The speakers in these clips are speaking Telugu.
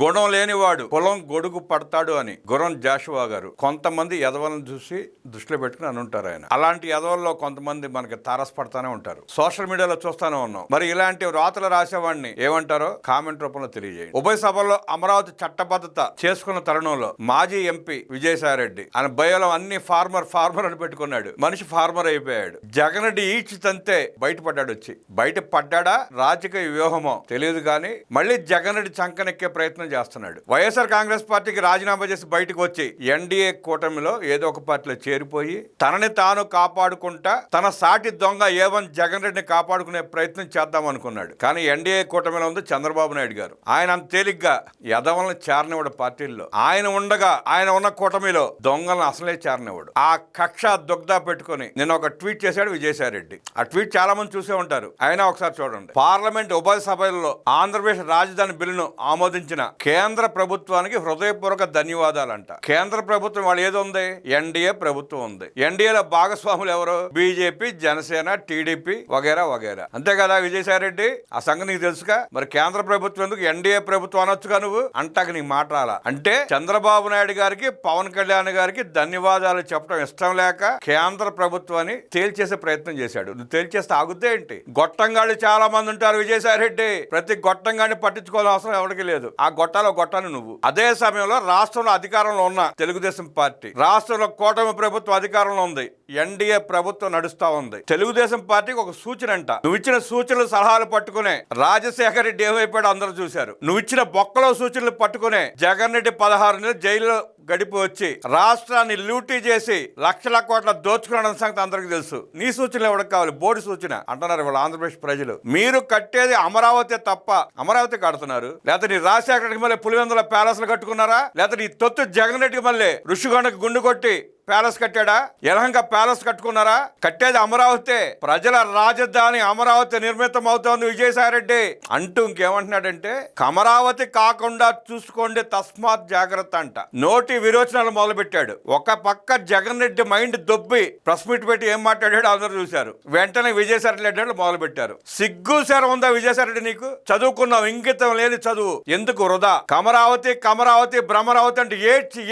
గుణం లేనివాడు పొలం గొడుగు పడతాడు అని గుర్రం జాషువా గారు కొంతమంది ఎదవలను చూసి దృష్టిలో పెట్టుకుని అని ఉంటారు. ఆయన అలాంటి ఎదవల్లో కొంతమంది మనకి తారసపడతానే ఉంటారు. సోషల్ మీడియాలో చూస్తానే ఉన్నాం. మరి ఇలాంటి రాతలు రాసేవాడిని ఏమంటారో కామెంట్ రూపంలో తెలియజేయండి. ఉభయ సభల్లో అమరావతి చట్టబద్ధత చేసుకున్న తరుణంలో మాజీ ఎంపీ విజయసాయిరెడ్డి ఆయన బయోలో అన్ని ఫార్మర్ అని పెట్టుకున్నాడు. మనిషి ఫార్మర్ అయిపోయాడు. జగన్ రెడ్డి ఈడ్చి తంతే బయటపడ్డాడు. బయట పడ్డా రాజకీయ వ్యూహమో తెలియదు కానీ మళ్ళీ జగన్ రెడ్డి చంకనెక్కే ప్రయత్నం చేస్తున్నాడు. వైఎస్ఆర్ కాంగ్రెస్ పార్టీకి రాజీనామా చేసి బయటకు వచ్చి ఎన్డీఏ కూటమిలో ఏదో ఒక పార్టీలో చేరిపోయి తనని తాను కాపాడుకుంటా తన సాటి దొంగ ఏవన్ జగన్ రెడ్డిని కాపాడుకునే ప్రయత్నం చేద్దాం అనుకున్నాడు. కానీ ఎన్డీఏ కూటమిలో ఉంది చంద్రబాబు నాయుడు గారు. ఆయన అంత తేలిగ్గా ఎదవలను చేరనివాడు పార్టీల్లో. ఆయన ఉండగా ఆయన ఉన్న కూటమిలో దొంగలను అసలే చేరనివాడు. ఆ కక్ష దుగ్ధ పెట్టుకుని నేను ఒక ట్వీట్ చేశాడు విజయసాయి రెడ్డి. ఆ ట్వీట్ చాలా మంది చూసే ఉంటారు. అయినా ఒకసారి చూడండి. పార్లమెంట్ ఉభయ సభల్లో ఆంధ్రప్రదేశ్ రాజధాని బిల్లును ఆమోదించిన కేంద్ర ప్రభుత్వానికి హృదయపూర్వక ధన్యవాదాలంట. కేంద్ర ప్రభుత్వం వాళ్ళు ఏది ఉంది? ఎన్డీఏ ప్రభుత్వం ఉంది. ఎన్డీఏలో భాగస్వాములు ఎవరు? బీజేపీ, జనసేన, టీడీపీ వగేరా వగేరా. అంతే కదా విజయసాయి రెడ్డి? ఆ సంగతి నీకు తెలుసుగా. మరి కేంద్ర ప్రభుత్వం ఎందుకు ఎన్డీఏ ప్రభుత్వం అనొచ్చుగా నువ్వు? అంటాక నీకు మాట రాలా. అంటే చంద్రబాబు నాయుడు గారికి పవన్ కళ్యాణ్ గారికి ధన్యవాదాలు చెప్పడం ఇష్టం లేక కేంద్ర ప్రభుత్వాన్ని తేల్చేసే ప్రయత్నం చేశాడు. నువ్వు తేల్చేస్తే ఆగుద్దే ఏంటి? గొట్టంగాళ్ళు చాలా మంది ఉంటారు విజయసాయి రెడ్డి. ప్రతి గొట్టంగాన్ని పట్టించుకోవాల్సిన అవసరం ఎవరికి లేదు. ఆ గొట్టాన్ని నువ్వు. అదే సమయంలో రాష్ట్రంలో అధికారంలో ఉన్న తెలుగుదేశం పార్టీ, రాష్ట్రంలో కూటమి ప్రభుత్వం అధికారంలో ఉంది, ఎన్డీఏ ప్రభుత్వం నడుస్తా ఉంది. తెలుగుదేశం పార్టీకి ఒక సూచన అంట. నువ్వు ఇచ్చిన సూచనలు సలహాలు పట్టుకునే రాజశేఖర రెడ్డి ఏమైపోయాడు అందరూ చూశారు. నువ్వు ఇచ్చిన బొక్కలో సూచనలు పట్టుకునే జగన్ రెడ్డి 16 నెలలు జైల్లో గడిపి వచ్చి రాష్ట్రాన్ని లూటీ చేసి లక్షల కోట్ల దోచుకున్న సంగతి అందరికి తెలుసు. నీ సూచనలు ఎవరికి కావాలి? బోర్డు సూచన అంటున్నారు వాళ్ళ ఆంధ్రప్రదేశ్ ప్రజలు. మీరు కట్టేది అమరావతి తప్ప అమరావతి కడుతున్నారు. లేకపోతే నీ రాజశేఖర రెడ్డికి మళ్ళీ పులివెందుల ప్యాలెస్లు కట్టుకున్నారా? లేకపోతే నీ తొత్తు జగన్ రెడ్డికి మళ్ళీ ఋషిగొండకు గుండు కొట్టి ప్యాలెస్ కట్టాడా? యలహంక ప్యాలెస్ కట్టుకున్నారా? కట్టేది అమరావతి. ప్రజల రాజధాని అమరావతి నిర్మితం అవుతోంది విజయసాయి రెడ్డి అంటూ ఇంకేమంటున్నాడంటే అమరావతి కాకుండా చూసుకోండి తస్మాత్ జాగ్రత్త అంట. నోటి విరోచనాలు మొదలు పెట్టాడు. ఒక పక్క జగన్ రెడ్డి మైండ్ దొబ్బి ప్రెస్ మీట్ పెట్టి ఏం మాట్లాడాడు అందరూ చూశారు. వెంటనే విజయసాయి రెడ్డి మొదలు పెట్టారు. సిగ్గు సేర ఉందా విజయసాయి రెడ్డి నీకు? చదువుకున్నావు, ఇంగితం లేని చదువు ఎందుకు వృధా? కమరావతి భ్రమరావతి అంటే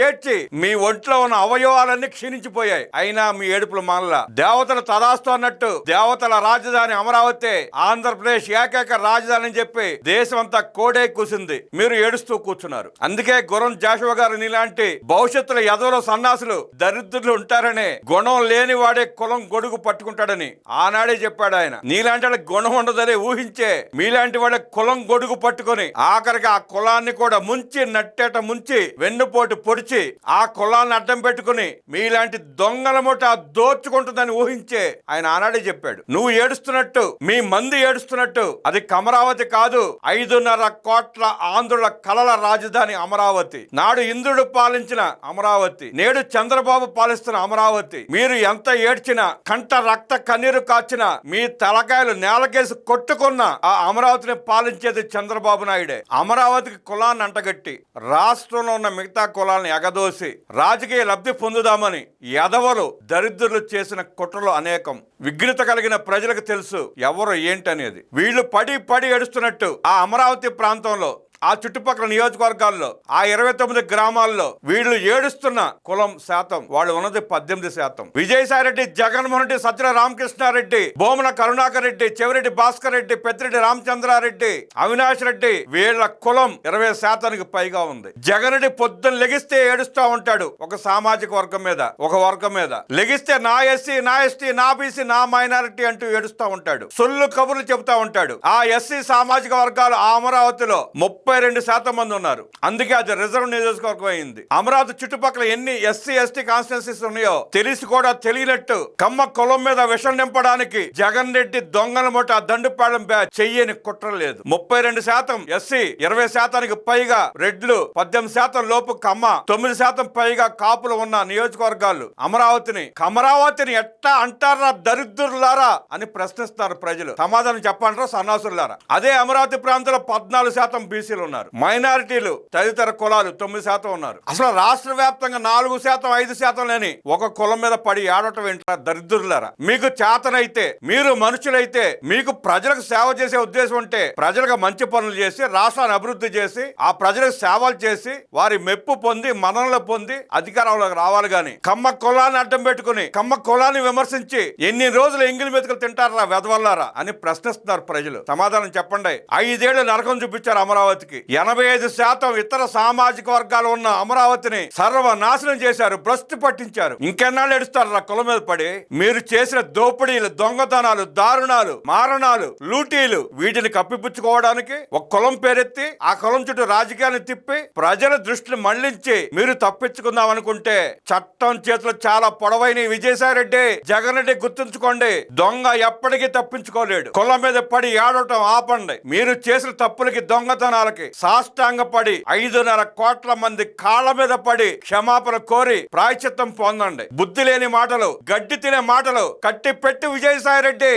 ఏడ్చి మీ ఒంట్లో ఉన్న అవయవాలన్నీ క్షీణించిపోయాయి. అయినా మీ ఏడుపులు మానలా. దేవతలు తదాస్తు అన్నట్టు దేవతల రాజధాని అమరావతి ఆంధ్రప్రదేశ్ ఏకైక రాజధాని అని చెప్పి దేశం అంతా కోడే కూసింది. మీరు ఏడుస్తూ కూర్చున్నారు. అందుకే గుర్రం జాషువా గారు నీలాంటి భవిష్యత్తులో ఎదవలో సన్నాసులు దరిద్రులు ఉంటారని, గుణం లేని వాడే కులం గొడుగు పట్టుకుంటాడని ఆనాడే చెప్పాడు ఆయన. నీలాంటి వాళ్ళకి గుణం ఉండదని ఊహించే మీలాంటి వాళ్ళ కులం గొడుగు పట్టుకొని ఆఖరికి ఆ కులాన్ని కూడా నట్టేట ముంచి వెన్నుపోటు పొడిచి ఆ కులాన్ని అడ్డం పెట్టుకుని మీలాంటి దొంగల మూట దోచుకుంటుందని ఊహించే ఆయన ఆనాడే చెప్పాడు. నువ్వు ఏడుస్తున్నట్టు, మీ మంది ఏడుస్తున్నట్టు అది అమరావతి కాదు, 5.5 కోట్ల ఆంధ్రుల కలల రాజధాని అమరావతి. నాడు ఇంద్రుడు పాలించిన అమరావతి, నేడు చంద్రబాబు పాలిస్తున్న అమరావతి. మీరు ఎంత ఏడ్చినా, కంట రక్త కన్నీరు కాచినా, మీ తలకాయలు నేలకేసి కొట్టుకున్న ఆ అమరావతిని పాలించేది చంద్రబాబు నాయుడే. అమరావతికి కులాన్ని అంటగట్టి రాష్ట్రంలో ఉన్న మిగతా కులాలను ఎగదోసి రాజకీయ లబ్ధి పొందుదామని ఎదవలు దరిద్రులు చేసిన కుట్రలు అనేకం. విఘ్నత కలిగిన ప్రజలకు తెలుసు ఎవరు ఏంటనేది. వీళ్ళు పడి ఏడుస్తున్నట్టు ఆ అమరావతి ప్రాంతంలో, ఆ చుట్టుపక్కల నియోజకవర్గాల్లో, ఆ 29 గ్రామాల్లో వీళ్ళు ఏడుస్తున్న కులం శాతం వాళ్ళు ఉన్నది 18%. విజయసాయి రెడ్డి, జగన్మోహన్ రెడ్డి, సజ్జల రామకృష్ణారెడ్డి, భూమన కరుణాకర్ రెడ్డి, చెవిరెడ్డి భాస్కర్ రెడ్డి, పెద్దిరెడ్డి రామచంద్రారెడ్డి, అవినాష్ రెడ్డి వీళ్ళ కులం 20%కి పైగా ఉంది. జగన్ రెడ్డి పొద్దున్న లెగిస్తే ఏడుస్తూ ఉంటాడు ఒక సామాజిక వర్గం మీద, ఒక వర్గం మీద. లెగిస్తే నా ఎస్సీ, నా ఎస్టీ, నా బీసీ, నా మైనారిటీ అంటూ ఏడుస్తూ ఉంటాడు. సొల్లు కబుర్లు చెబుతా ఉంటాడు. ఆ ఎస్సీ సామాజిక వర్గాలు ఆ అమరావతిలో 32% మంది ఉన్నారు. అందుకే అది రిజర్వ్ నియోజకవర్గం అయింది. అమరావతి చుట్టుపక్కల ఎన్ని ఎస్సీ ఎస్టీ కాన్స్టిట్యున్సీస్ ఉన్నాయో తెలిసి కూడా తెలియనట్టు కమ్మ కులం మీద విషం నింపడానికి జగన్ రెడ్డి దొంగల మూట దండుపాళెం చెయ్యని కుట్ర లేదు. 32% ఎస్సీ, 20%కి పైగా రెడ్లు, 18% లోపు కమ్మ, 9% పైగా కాపులు ఉన్న నియోజకవర్గాలు అమరావతిని ఎట్టా అంటారా దరిద్రులారా అని ప్రశ్నిస్తారు ప్రజలు. సమాధానం చెప్పంటారా సన్నాసులారా? అదే అమరావతి ప్రాంతంలో 14% బీసీలు ఎస్సీలు ఉన్నారు, మైనారిటీలు తదితర కులాలు 9% ఉన్నారు. అసలు రాష్ట్ర వ్యాప్తంగా 4%, 5% లేని ఒక కులం మీద పడి ఆడటం ఏంటారా దరిద్రులారా? మీకు చేతనైతే, మీరు మనుషులైతే, మీకు ప్రజలకు సేవ చేసే ఉద్దేశం ఉంటే ప్రజలకు మంచి పనులు చేసి రాష్ట్రాన్ని అభివృద్ధి చేసి ఆ ప్రజలకు సేవలు చేసి వారి మెప్పు పొంది మన్ననలు పొంది అధికారంలోకి రావాలి. గాని కమ్మ కులాన్ని అడ్డం పెట్టుకుని కమ్మ కులాన్ని విమర్శించి ఎన్ని రోజులు ఎంగిలి మెతుకులు తింటారా వెదవల్లారా అని ప్రశ్నిస్తున్నారు ప్రజలు. సమాధానం చెప్పండి. 5 ఏళ్లు నరకం చూపించారు అమరావతికి. 85% ఇతర సామాజిక వర్గాలు ఉన్న అమరావతిని సర్వనాశనం చేశారు, భ్రష్టు పట్టించారు. ఇంకెన్నాళ్ళు ఏడుస్తారు రా కులం మీద పడి? మీరు చేసిన దోపిడీలు, దొంగతనాలు, దారుణాలు, మారణాలు, లూటీలు వీటిని కప్పిపుచ్చుకోవడానికి ఒక కులం పేరెత్తి ఆ కులం చుట్టూ రాజకీయాన్ని తిప్పి ప్రజల దృష్టిని మళ్లించి మీరు తప్పించుకుందాం అనుకుంటే చట్టం చేతులు చాలా పొడవైన. విజయసాయి రెడ్డి, జగన్ రెడ్డి గుర్తుంచుకోండి, దొంగ ఎప్పటికీ తప్పించుకోలేడు. కులం మీద పడి ఏడవటం ఆపండి. మీరు చేసిన తప్పులకి, దొంగతనాలకి సాష్టాంగపడి 5.5 కోట్ల మంది కాళ్ళ మీద పడి క్షమాపణ కోరి ప్రాయశ్చిత్తం పొందండి. బుద్ధి లేని మాటలు, గడ్డి తినే మాటలు కట్టి పెట్టి విజయసాయి రెడ్డి